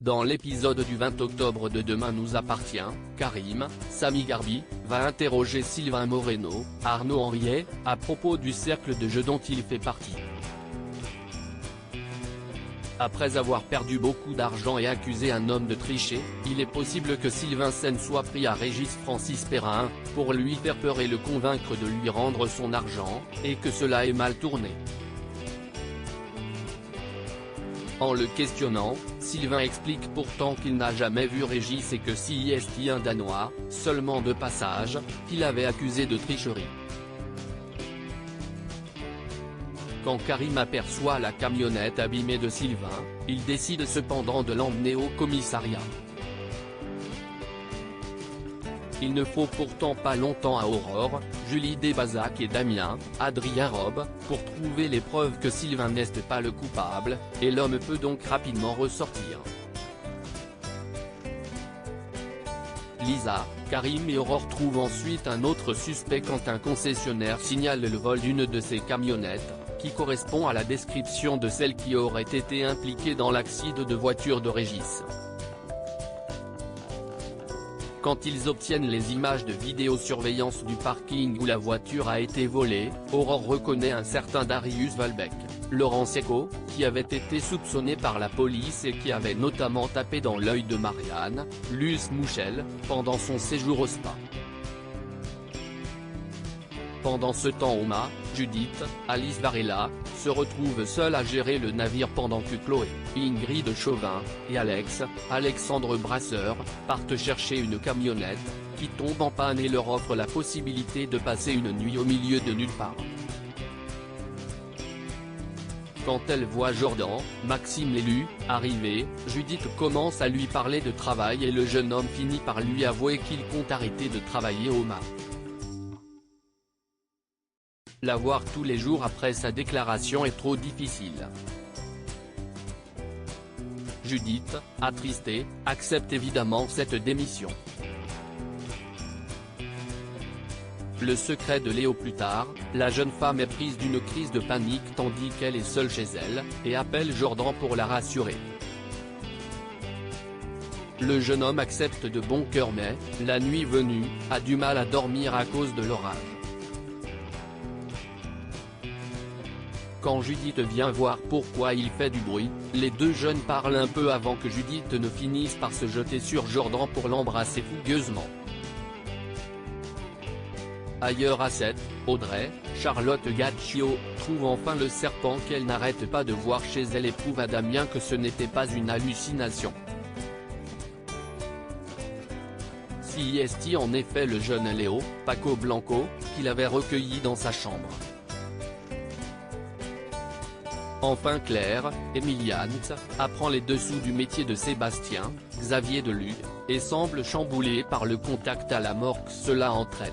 Dans l'épisode du 20 octobre de Demain nous appartient, Karim, Samy Garbi, va interroger Sylvain Moreno, Arnaud Henriet, à propos du cercle de jeu dont il fait partie. Après avoir perdu beaucoup d'argent et accusé un homme de tricher, il est possible que Sylvain Sen soit pris à Régis Francis Perrin, pour lui faire peur et le convaincre de lui rendre son argent, et que cela ait mal tourné. En le questionnant, Sylvain explique pourtant qu'il n'a jamais vu Régis et que si est un Danois, seulement de passage, qu'il avait accusé de tricherie. Quand Karim aperçoit la camionnette abîmée de Sylvain, il décide cependant de l'emmener au commissariat. Il ne faut pourtant pas longtemps à Aurore, Julie Desbazac et Damien, Adrien Robe, pour trouver les preuves que Sylvain n'est pas le coupable, et l'homme peut donc rapidement ressortir. Lisa, Karim et Aurore trouvent ensuite un autre suspect quand un concessionnaire signale le vol d'une de ses camionnettes, qui correspond à la description de celle qui aurait été impliquée dans l'accident de voiture de Régis. Quand ils obtiennent les images de vidéosurveillance du parking où la voiture a été volée, Aurore reconnaît un certain Darius Valbec, Laurent Seco, qui avait été soupçonné par la police et qui avait notamment tapé dans l'œil de Marianne, Luce Mouchel, pendant son séjour au spa. Pendant ce temps Oma, Judith, Alice Varela, se retrouvent seuls à gérer le navire pendant que Chloé, Ingrid Chauvin, et Alexandre Brasseur, partent chercher une camionnette, qui tombe en panne et leur offre la possibilité de passer une nuit au milieu de nulle part. Quand elle voit Jordan, Maxime l'élu, arriver, Judith commence à lui parler de travail et le jeune homme finit par lui avouer qu'il compte arrêter de travailler au mât. La voir tous les jours après sa déclaration est trop difficile. Judith, attristée, accepte évidemment cette démission. Le secret de Léo plus tard, la jeune femme est prise d'une crise de panique tandis qu'elle est seule chez elle, et appelle Jordan pour la rassurer. Le jeune homme accepte de bon cœur mais, la nuit venue, a du mal à dormir à cause de l'orage. Quand Judith vient voir pourquoi il fait du bruit, les deux jeunes parlent un peu avant que Judith ne finisse par se jeter sur Jordan pour l'embrasser fougueusement. Ailleurs à 7, Audrey, Charlotte Gaccio, trouve enfin le serpent qu'elle n'arrête pas de voir chez elle et prouve à Damien que ce n'était pas une hallucination. Si est en effet le jeune Léo, Paco Blanco, qu'il avait recueilli dans sa chambre. Enfin Claire, Emiliane, apprend les dessous du métier de Sébastien, Xavier Delugue, et semble chamboulée par le contact à la mort que cela entraîne.